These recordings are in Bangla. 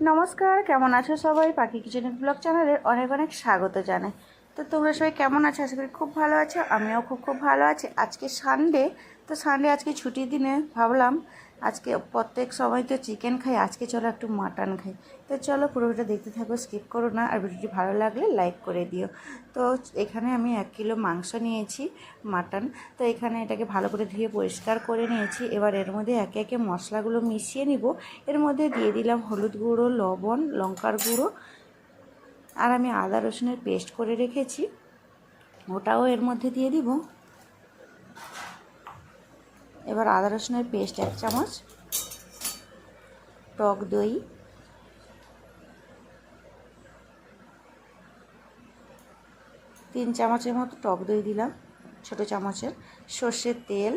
নমস্কার, কেমন আছো সবাই? পাখি কিচেন ব্লগ চ্যানেলের অনেক অনেক স্বাগত জানাই। তো তোমরা সবাই কেমন আছো? আশা করি খুব ভালো আছো। আমিও খুব ভালো আছি। আজকে সানডে, তো সানডে আজকে ছুটির দিনে ভাবলাম আজকে প্রত্যেক সময় তো চিকেন খাই, আজকে চলো একটু মাটন খাই। তো চলো পুরোটা দেখতে থাকো, স্কিপ করো না। আর ভিডিওটি ভালো লাগলে লাইক করে দিও। তো এখানে আমি 1 কিলো মাংস নিয়েছি, মাটন। তো এখানে এটাকে ভালো করে ধুয়ে পরিষ্কার করে নিয়েছি। এবার এর মধ্যে একে একে মশলাগুলো মিশিয়ে নিব। এর মধ্যে দিয়ে দিলাম হলুদ গুঁড়ো, লবণ, লঙ্কার গুঁড়ো, আর আমি আদা রসুনের পেস্ট করে রেখেছি, ওটাও এর মধ্যে দিয়ে দিব। এবার আদা রসুনের পেস্ট 1 চামচ, টক দই, 3 চামচের মতো টক দই দিলাম, ছোটো চামচের, সর্ষের তেল।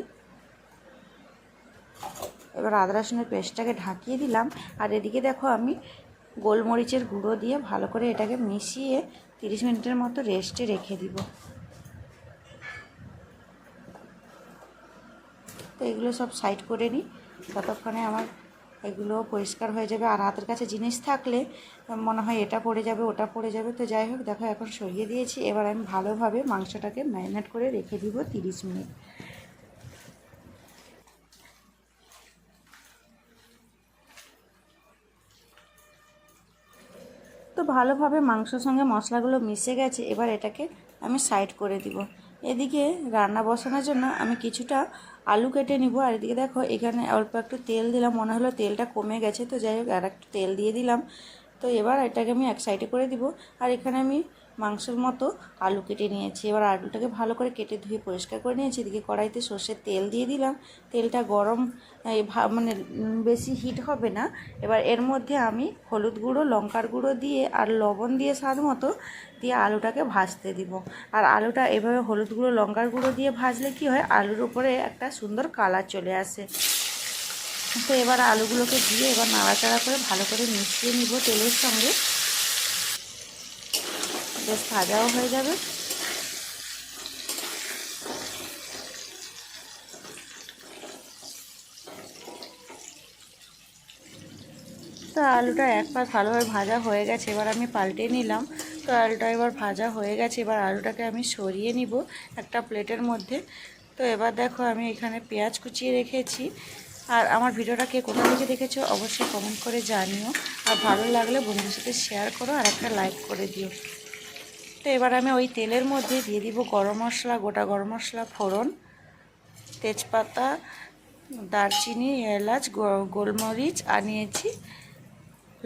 এবার আদা রসুনের পেস্টটাকে ঢাকিয়ে দিলাম। আর এদিকে দেখো আমি গোলমরিচের গুঁড়ো দিয়ে ভালো করে এটাকে মিশিয়ে 30 মিনিটের মতো রেস্টে রেখে দিব। তো এগুলো সব সাইড করে নিই, ততক্ষণে আমার এগুলো পরিষ্কার হয়ে যাবে। আর হাতের কাছে জিনিস থাকলে মনে হয় এটা পড়ে যাবে, ওটা পড়ে যাবে। তো যাই হোক, দেখো এখন সরিয়ে দিয়েছি। এবার আমি ভালোভাবে মাংসটাকে ম্যারিনেট করে রেখে দিব 30 মিনিট। তো ভালোভাবে মাংসর সঙ্গে মশলাগুলো মিশে গেছে। এবার এটাকে আমি সাইড করে দিব। এদিকে রান্না বসানোর জন্য আমি কিছুটা আলু কেটে নিব। আর এদিকে দেখো এখানে অল্প একটু তেল দিলাম, মনে হলো তেলটা কমে গেছে। তো যাই হোক আর একটু তেল দিয়ে দিলাম। তো এবার এটাকে আমি এক সাইডে করে দিব। আর এখানে আমি মাংসের মতো আলু কেটে নিয়েছি। এবার আলুটাকে ভালো করে কেটে ধুয়ে পরিষ্কার করে নিয়েছি। এদিকে কড়াইতে সর্ষের তেল দিয়ে দিলাম। তেলটা গরম, মানে বেশি হিট হবে না। এবার এর মধ্যে আমি হলুদ গুঁড়ো, লঙ্কার গুঁড়ো দিয়ে আর লবণ দিয়ে স্বাদ মতো দিয়ে আলুটাকে ভাজতে দিব। আর আলুটা এভাবে হলুদ গুঁড়ো, লঙ্কার গুঁড়ো দিয়ে ভাজলে কি হয়, আলুর উপরে একটা সুন্দর কালার চলে আসে। তো এবার আলুগুলোকে দিয়ে এবার নাড়াচাড়া করে ভালো করে মিশিয়ে নিব তেলের সঙ্গে। বেশ ভাজাও হয়ে যাবে। তো আলুটা এক পাশ ভালোভাবে ভাজা হয়ে গেছে, এবার আমি পাল্টে নিলাম। তো আলুটা এবার ভাজা হয়ে গেছে। এবার আলুটাকে আমি সরিয়ে নিব একটা প্লেটের মধ্যে। তো এবার দেখো আমি এখানে পেঁয়াজ কুচিয়ে রেখেছি। আর আমার ভিডিওটা কে কোথা থেকে দেখেছো অবশ্যই কমেন্ট করে জানিও। আর ভালো লাগলে বন্ধুদের সাথে শেয়ার করো আর একটা লাইক করে দিও। তো এবার আমি ওই তেলের মধ্যে দিয়ে দিব গরম মশলা, গোটা গরম মশলা, ফোড়ন, তেজপাতা, দারচিনি, এলাচ, গোলমরিচ আর নিয়েছি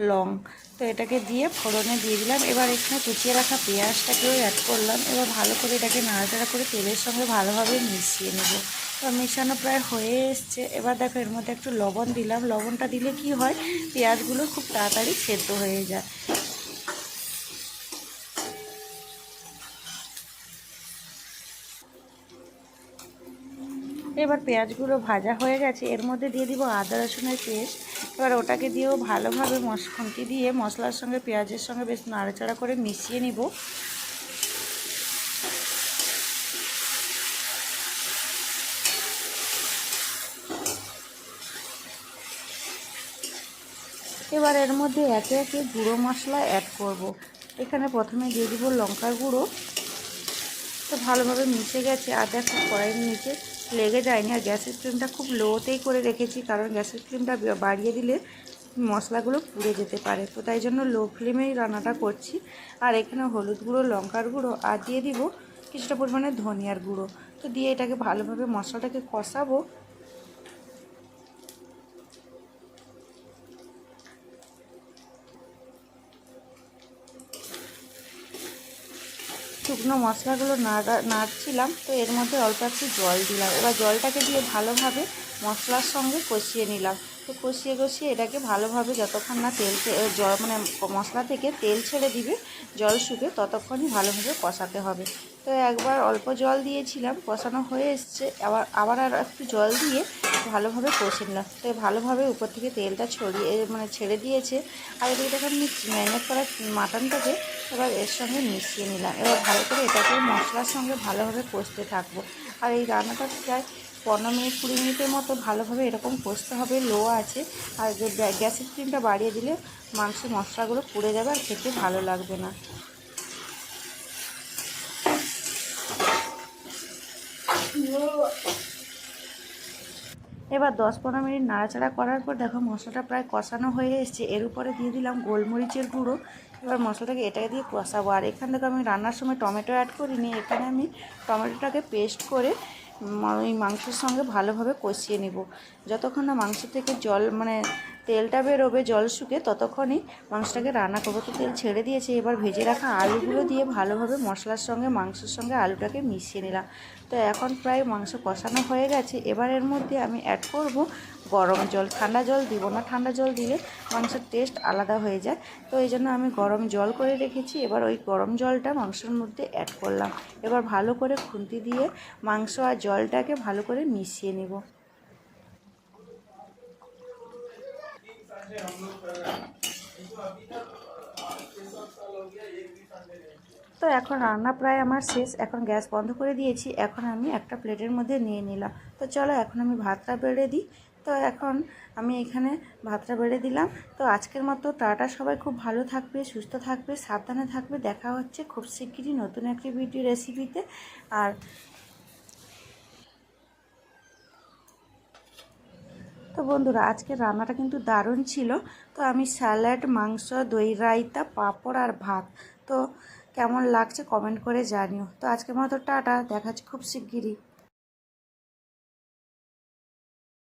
লং। তো এটাকে দিয়ে ফোড়নে দিয়ে দিলাম। এবার এখানে কুচিয়ে রাখা পেঁয়াজটাকেও অ্যাড করলাম। এবার ভালো করে এটাকে নাড়াচাড়া করে তেলের সঙ্গে ভালোভাবে মিশিয়ে নেব। এবার মেশানো প্রায় হয়ে এসছে। এবার দেখো এর মধ্যে একটু লবণ দিলাম। লবণটা দিলে কি হয়, পেঁয়াজগুলো খুব তাড়াতাড়ি সেদ্ধ হয়ে যায়। এবার পেঁয়াজগুলো ভাজা হয়ে গেছে। এর মধ্যে দিয়ে দিব আদা রসুনের পেস্ট। এবার ওটাকে দিয়েও ভালোভাবে খুন্তি দিয়ে মশলার সঙ্গে পেঁয়াজের সঙ্গে বেশ নাড়াচাড়া করে মিশিয়ে নিব। এবার এর মধ্যে একে একে গুঁড়ো মশলা অ্যাড করব। এখানে প্রথমে দিয়ে দিব লঙ্কার গুঁড়ো। তো ভালোভাবে মিশে গেছে। আর দেখো কড়াইয়ের নিচে লেগে যায়নি। আর গ্যাসের ফ্লেমটা খুব লোতেই করে রেখেছি, কারণ গ্যাসের ফ্লেমটা বাড়িয়ে দিলে মশলাগুলো পুড়ে যেতে পারে। তো তাই জন্য লো ফ্লেমেই রান্নাটা করছি। আর এখানে হলুদ গুঁড়ো, লঙ্কার গুঁড়ো আর দিয়ে দিব কিছুটা পরিমাণে ধনিয়ার গুঁড়ো। তো দিয়ে এটাকে ভালোভাবে মশলাটাকে কষাবো। শুকনো মশলাগুলো নাড়ছিলাম। তো এর মধ্যে অল্প একটু জল দিলাম। এবার জলটাকে দিয়ে ভালোভাবে মশলার সঙ্গে কষিয়ে নিলাম। তো কষিয়ে এটাকে ভালোভাবে যতক্ষণ না জল মানে মশলা থেকে তেল ছেড়ে দিবে, জল শুকে, ততক্ষণই ভালোভাবে কষাতে হবে। তো একবার অল্প জল দিয়েছিলাম, কষানো হয়ে এসছে। আবার আর একটু জল দিয়ে ভালোভাবে কষে নিলাম। তো ভালোভাবে উপর থেকে তেলটা ছেড়ে দিয়েছে। আর এদিকে দেখো আমি ম্যারিনেট করা মাটনটাকে এবার এর সঙ্গে মিশিয়ে নিলাম। এবার ভালো করে এটাকে মশলার সঙ্গে ভালোভাবে কষতে থাকবো। আর এই রান্নাটা প্রায় 15-20 মিনিটের মতো ভালোভাবে এরকম কষতে হবে, লো আছে। আর গ্যাসের ফ্লেমটা বাড়িয়ে দিলে মাংসের মশলাগুলো পুড়ে যাবে আর খেতে ভালো লাগবে না। এবার 10-15 মিনিট নাড়াচাড়া করার পর দেখো মশলাটা প্রায় কষানো হয়ে এসেছে। এর উপরে দিয়ে দিলাম গোলমরিচের গুঁড়ো। এবার মশলাটাকে এটাকে দিয়ে কষাবো। আর এখান থেকে আমি রান্নার সময় টমেটো অ্যাড করিনি, এখানে আমি টমেটোটাকে পেস্ট করে ওই মাংসের সঙ্গে ভালোভাবে কষিয়ে নিব। যতক্ষণ না মাংস থেকে জল মানে তেলটা বেরোবে, জল শুকে, ততক্ষণই মাংসটাকে রান্না করবো। তো তেল ছেড়ে দিয়েছে। এবার ভেজে রাখা আলুগুলো দিয়ে ভালোভাবে মশলার সঙ্গে মাংসের সঙ্গে আলুটাকে মিশিয়ে নিলাম। তো এখন প্রায় মাংস কষানো হয়ে গেছে। এবার এর মধ্যে আমি অ্যাড করব গরম জল। ঠান্ডা জল দিব না, ঠান্ডা জল দিলে মাংসের টেস্ট আলাদা হয়ে যায়। তো এই জন্য আমি গরম জল করে রেখেছি। এবার ওই গরম জলটা মাংসের মধ্যে অ্যাড করলাম। এবার ভালো করে খুন্তি দিয়ে মাংস আর জলটাকে ভালো করে মিশিয়ে নেব। তো এখন রান্না প্রায় আমার শেষ। এখন গ্যাস বন্ধ করে দিয়েছি। এখন আমি একটা প্লেটের মধ্যে নিয়ে নিলাম। তো চলো এখন আমি ভাতটা বেড়ে দিই। তো এখন আমি এখানে ভাতটা বেড়ে দিলাম। তো আজকের মতো টাটা। সবাই খুব ভালো থাকবে, সুস্থ থাকবে, সাবধানে থাকবে। দেখা হচ্ছে খুব শিগগিরই নতুন একটি ভিডিও রেসিপিতে। আর তো বন্ধুরা, আজকের রান্নাটা কিন্তু দারুণ ছিল। তো আমি স্যালাড, মাংস, দই রায়তা, পাঁপড় আর ভাত। তো কেমন লাগছে কমেন্ট করে জানিও। তো আজকের মতো টাটা, দেখা হচ্ছে খুব শিগগিরই।